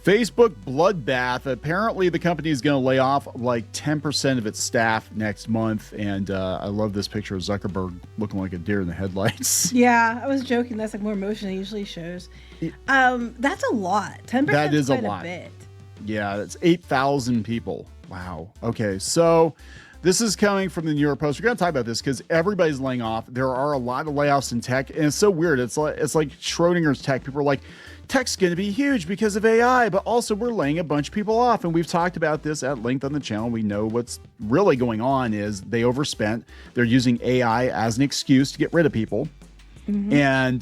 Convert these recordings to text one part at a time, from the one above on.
Facebook bloodbath. Apparently, the company is going to lay off like 10% of its staff next month. And I love this picture of Zuckerberg looking like a deer in the headlights. Yeah, I was joking. That's like more emotion than it usually shows. That's a lot. 10% That is quite a lot. bit. Yeah, that's 8,000 people. Wow. Okay, so this is coming from the New York Post. We're going to talk about this because everybody's laying off. There are a lot of layoffs in tech, and it's so weird. It's like Schrodinger's tech. People are like, tech's going to be huge because of AI, but also we're laying a bunch of people off. And we've talked about this at length on the channel. We know what's really going on is they overspent. They're using AI as an excuse to get rid of people. Mm-hmm. And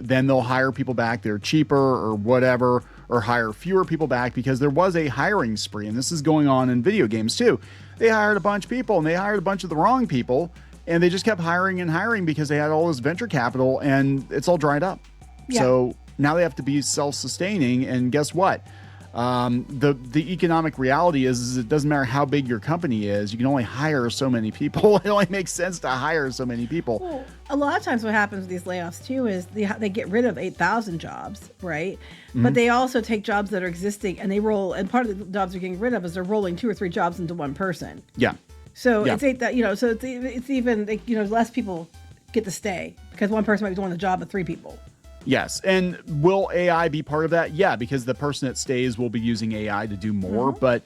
then they'll hire people back. They're cheaper or whatever, or hire fewer people back because there was a hiring spree. And this is going on in video games too. They hired a bunch of people and they hired a bunch of the wrong people. And they just kept hiring and hiring because they had all this venture capital and it's all dried up. Yeah. So now they have to be self-sustaining. And guess what? The economic reality is it doesn't matter how big your company is. You can only hire so many people. It only makes sense to hire so many people. Well, a lot of times what happens with these layoffs too is they get rid of 8,000 jobs, right? Mm-hmm. But they also take jobs that are existing and they roll. And part of the jobs they're getting rid of is they're rolling 2 or 3 jobs into one person. Yeah. So it's it's even less people get to stay because one person might be doing the job of 3 people. Yes. And will AI be part of that? Yeah, because the person that stays will be using AI to do more. Mm-hmm.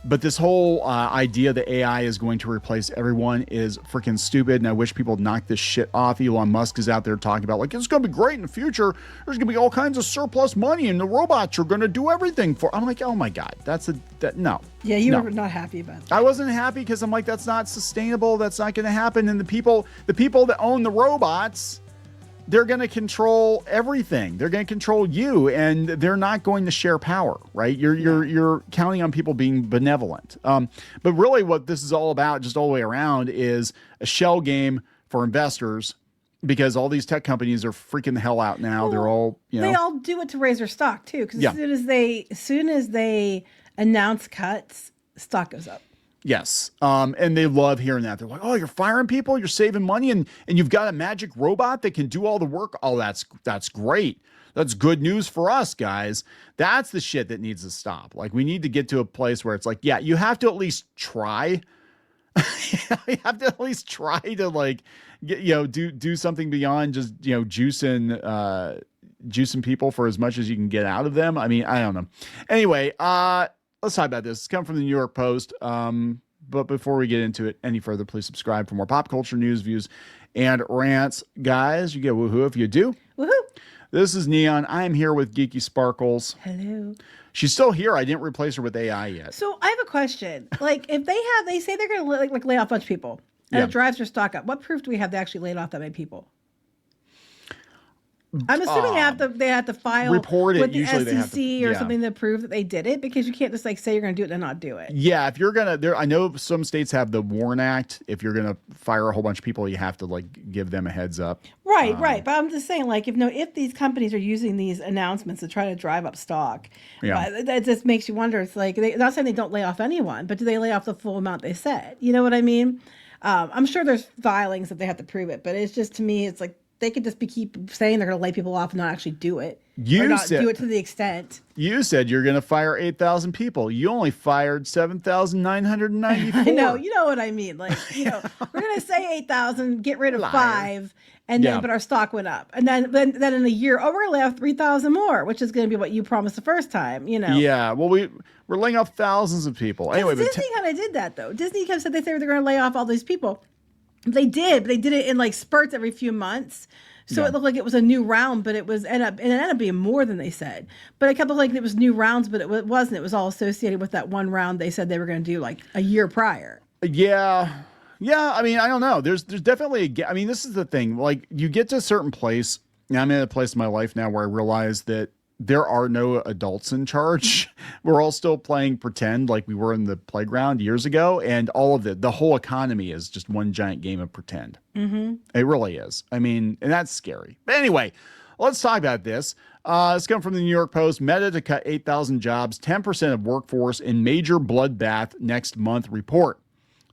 But this whole idea that AI is going to replace everyone is freaking stupid. And I wish people would knock this shit off. Elon Musk is out there talking about like, it's going to be great in the future. There's going to be all kinds of surplus money and the robots are going to do everything for. I'm like, oh my God, no. Yeah, you were not happy about that. I wasn't happy because I'm like, that's not sustainable. That's not going to happen. And the people that own the robots, they're going to control everything. They're going to control you, and they're not going to share power, right? You're counting on people being benevolent. But really what this is all about, just all the way around, is a shell game for investors because all these tech companies are freaking the hell out now. Well, they're all, they all do it to raise their stock too. Because as soon as they announce cuts, stock goes up. Yes. And they love hearing that. They're like, oh, you're firing people, you're saving money, and you've got a magic robot that can do all the work. Oh, that's great. That's good news for us, guys. That's the shit that needs to stop. Like, we need to get to a place where it's like, yeah, you have to at least try. You have to at least try to like get, do something beyond just, juicing people for as much as you can get out of them. I mean, I don't know. Anyway, let's talk about this. It's come from the New York Post. But before we get into it any further, please subscribe for more pop culture news, views, and rants. Guys, you get woohoo if you do. Woohoo. This is Kneon. I'm here with Geeky Sparkles. Hello. She's still here. I didn't replace her with AI yet. So I have a question. Like, if they say they're going to lay off a bunch of people and it drives their stock up, what proof do we have they actually laid off that many people? I'm assuming they have to file report it with the usually SEC or something to prove that they did it, because you can't just like say you're going to do it and not do it. Yeah, if you're going to, I know some states have the WARN Act. If you're going to fire a whole bunch of people, you have to like give them a heads up. Right. But I'm just saying, like, if these companies are using these announcements to try to drive up stock, that just makes you wonder. It's like, not saying they don't lay off anyone, but do they lay off the full amount they said? You know what I mean? I'm sure there's filings that they have to prove it, but it's just, to me, it's like, they could just keep saying they're going to lay people off and not actually do it. Do it to the extent. You said you're going to fire 8,000 people. You only fired 7,994. I know. You know what I mean? Like, we're going to say 8,000, get rid of 5, and then but our stock went up. And then in a year, we're going to lay off 3,000 more, which is going to be what you promised the first time, Yeah, well, we're laying off thousands of people. Anyway, Disney kind of did that, though. Disney kind of said they were going to lay off all these people. They did, but they did it in like spurts every few months. So it looked like it was a new round, but it ended up being more than they said. But it kept looking like it was new rounds, but it wasn't. It was all associated with that one round they said they were going to do like a year prior. Yeah. I mean, I don't know. There's definitely this is the thing. Like, you get to a certain place. Now I'm in a place in my life now where I realize that there are no adults in charge. We're all still playing pretend like we were in the playground years ago. And all of the whole economy is just one giant game of pretend. Mm-hmm. It really is. I mean, and that's scary. But anyway, let's talk about this. It's come from the New York Post. Meta to cut 8,000 jobs, 10% of workforce in major bloodbath next month report.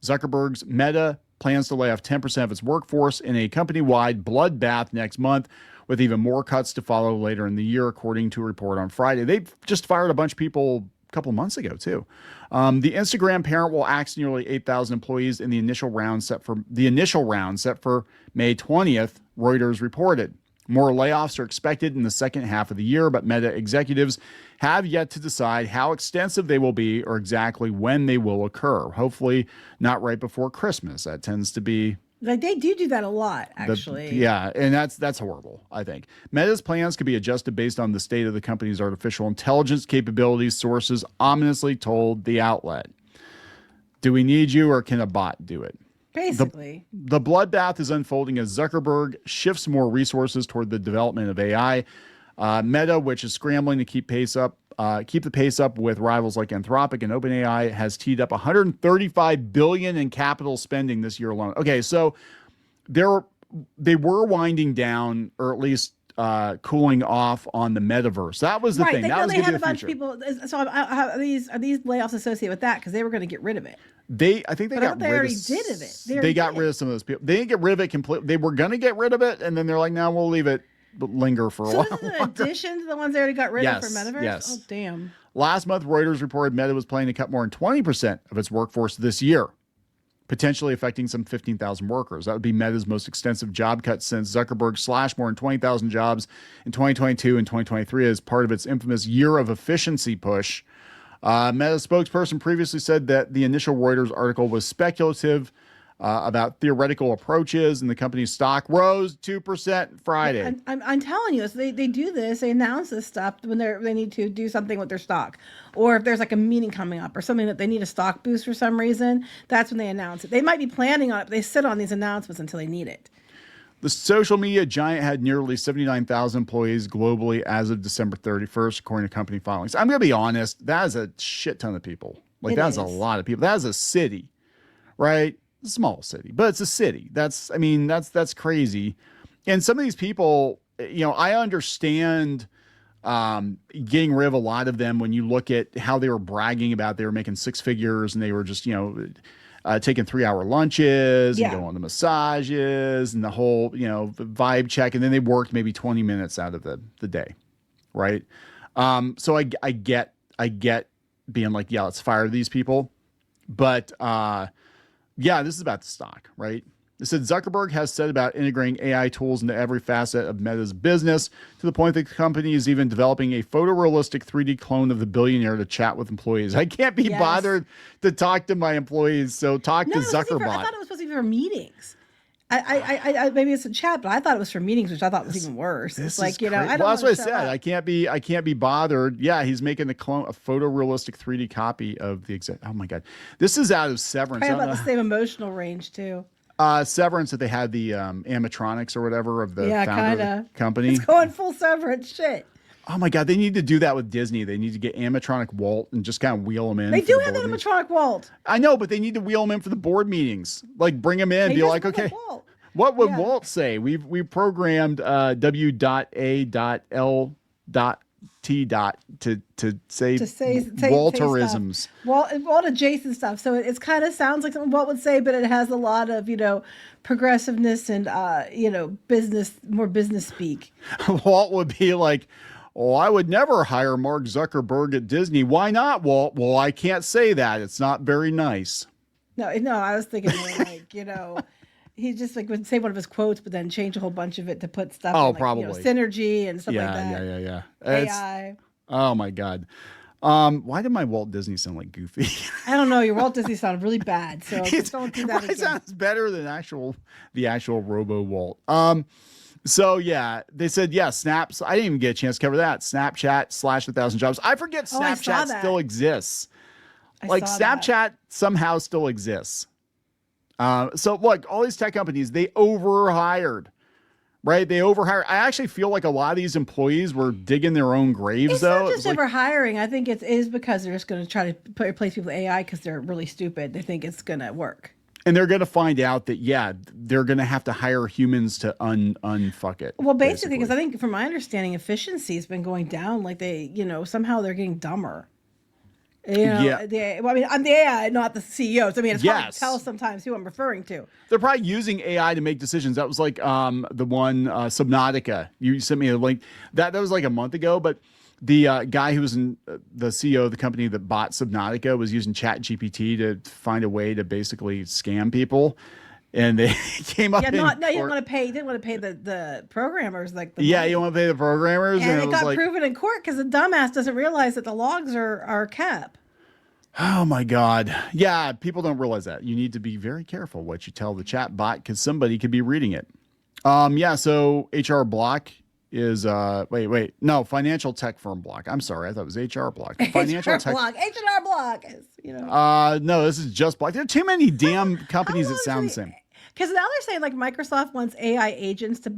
Zuckerberg's Meta plans to lay off 10% of its workforce in a company-wide bloodbath next month, with even more cuts to follow later in the year, according to a report on Friday. They've just fired a bunch of people a couple of months ago, too. The Instagram parent will axe nearly 8,000 employees in the initial round set for May 20th, Reuters reported. More layoffs are expected in the second half of the year, but Meta executives have yet to decide how extensive they will be or exactly when they will occur. Hopefully not right before Christmas. That tends to be... Like they do that a lot, actually. And that's horrible, I think. Meta's plans could be adjusted based on the state of the company's artificial intelligence capabilities, sources ominously told the outlet. Do we need you, or can a bot do it? Basically. The bloodbath is unfolding as Zuckerberg shifts more resources toward the development of AI. Meta, which is scrambling to keep the pace up with rivals like Anthropic and OpenAI, has teed up $135 billion in capital spending this year alone. Okay, so they were winding down, or at least cooling off on the metaverse. That was the thing. That was they had a bunch of people. So are these layoffs associated with that? Because they were going to get rid of it. I think they got rid of it. They got rid of some of those people. They didn't get rid of it completely. They were going to get rid of it, and then they're like, "No, we'll leave it linger for a while." So this is an addition to the ones they already got rid of for metaverse? Yes. Oh, damn. Last month, Reuters reported Meta was planning to cut more than 20% of its workforce this year, potentially affecting some 15,000 workers. That would be Meta's most extensive job cut since Zuckerberg slashed more than 20,000 jobs in 2022 and 2023 as part of its infamous year of efficiency push. Meta spokesperson previously said that the initial Reuters article was speculative about theoretical approaches, and the company's stock rose 2% Friday. I'm telling you, so they do this. They announce this stuff when they need to do something with their stock, or if there's like a meeting coming up or something that they need a stock boost for some reason. That's when they announce it. They might be planning on it, but they sit on these announcements until they need it. The social media giant had nearly 79,000 employees globally as of December 31st, according to company filings. I'm going to be honest, that is a shit ton of people. Like, that is a lot of people. That is a city, right? A small city, but it's a city. That's crazy. And some of these people, I understand getting rid of a lot of them when you look at how they were bragging about they were making six figures and they were just, taking 3-hour lunches and going to massages and the whole, vibe check. And then they worked maybe 20 minutes out of the day. Right. So I get being like, yeah, let's fire these people. But, this is about the stock, right? It said Zuckerberg has said about integrating AI tools into every facet of Meta's business to the point that the company is even developing a photorealistic 3D clone of the billionaire to chat with employees. I can't be bothered to talk to my employees, so talk to Zuckerberg. I thought it was supposed to be for meetings. I maybe it's a chat, but I thought it was for meetings, which I thought was even worse. It's like, I don't that's what I said. I can't be bothered. Yeah, he's making a photorealistic 3D copy of the exact. Oh my God, this is out of Severance. Probably about the same emotional range too. Severance, that they had the animatronics or whatever of the founder of the company. It's going full Severance shit. Oh my God, they need to do that with Disney. They need to get animatronic Walt and just kind of wheel him in. They do have the animatronic Walt. I know, but they need to wheel him in for the board meetings. Like, bring him in, be like, okay, what would Walt say? We've programmed W.A.L.T. to say Walterisms. Walt adjacent stuff. So it kind of sounds like something Walt would say, but it has a lot of, progressiveness and, more business speak. Walt would be like, "Oh, I would never hire Mark Zuckerberg at Disney. Why not, Walt?" "Well, I can't say that. It's not very nice." No, I was thinking more like, he just would say one of his quotes, but then change a whole bunch of it to put stuff in, probably synergy and stuff like that. Yeah. AI. Oh my God. Why did my Walt Disney sound like Goofy? I don't know. Your Walt Disney sounded really bad, so just don't do that again. It sounds better than the actual Robo Walt. So yeah, they said Snaps. I didn't even get a chance to cover that. Snapchat slashed 1,000 jobs. I forget Snapchat still exists. Snapchat somehow still exists. So look, all these tech companies, they overhired. Right? They overhire. I actually feel like a lot of these employees were digging their own graves, it's though. Not just overhiring. I think it is because they're just going to try to replace people with AI because they're really stupid. They think it's going to work. And they're going to find out that, they're going to have to hire humans to unfuck it. Well, basically, because I think from my understanding, efficiency has been going down. Like somehow they're getting dumber. You know, Yeah. well, I mean, I'm the AI, not the CEOs. I mean, it's hard Yes. to tell sometimes who I'm referring to. They're probably using AI to make decisions. That was like the one Subnautica. You sent me a link. That was like a month ago, but the guy who was in the CEO of the company that bought Subnautica was using ChatGPT to find a way to basically scam people. And they came up. Yeah, no, you didn't want to pay. You didn't want to pay the programmers like the yeah, money. you want to pay the programmers, and it got like, proven in court because the dumbass doesn't realize that the logs are cap. oh my God. Yeah, people don't realize that. You need to be very careful what you tell the chat bot because somebody could be reading it. Yeah, so HR Block is no, financial tech firm Block. I'm sorry, I thought it was HR Block. Financial HR tech Block. HR Block is, you know. No, this is just Block. There are too many damn companies that sound the same. Because now they're saying like Microsoft wants AI agents to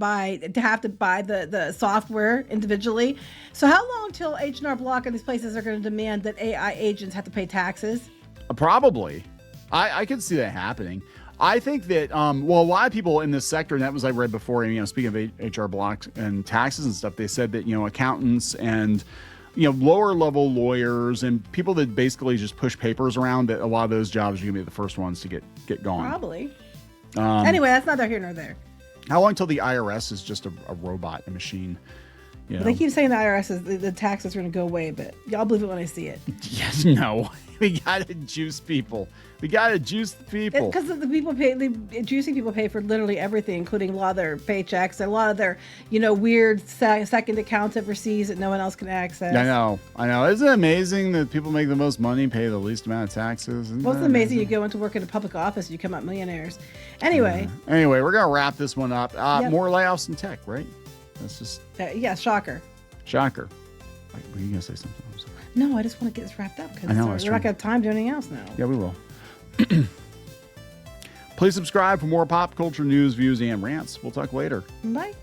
have to buy the software individually. So how long till H&R Block and these places are going to demand that AI agents have to pay taxes? Probably. I could see that happening. I think that, well, a lot of people in this sector, and that was I read before, you know, speaking of HR blocks and taxes and stuff, they said that, you know, accountants and, you know, lower level lawyers and people that basically just push papers around, that a lot of those jobs are going to be the first ones to get going. Probably. Anyway, that's neither here nor there. How long till the IRS is just a robot, a machine? You know? They keep saying the IRS is the taxes are going to go away, but y'all believe it when I see it. Yes, no. We gotta juice people. We gotta juice the people. Because the people pay, the juicing people pay for literally everything, including a lot of their paychecks, and a lot of their, you know, weird second accounts overseas that no one else can access. I know. Isn't it amazing that people make the most money, pay the least amount of taxes? Well, it's amazing you go into work in a public office, you come out millionaires. Anyway. Anyway, we're gonna wrap this one up. Yep. More layoffs in tech, right? That's just yeah, shocker. Shocker. Were you gonna say something? I'm sorry. No, I just want to get this wrapped up because we're not going to have time to do anything else now. Yeah, we will. Please subscribe for more pop culture news, views, and rants. We'll talk later. Bye.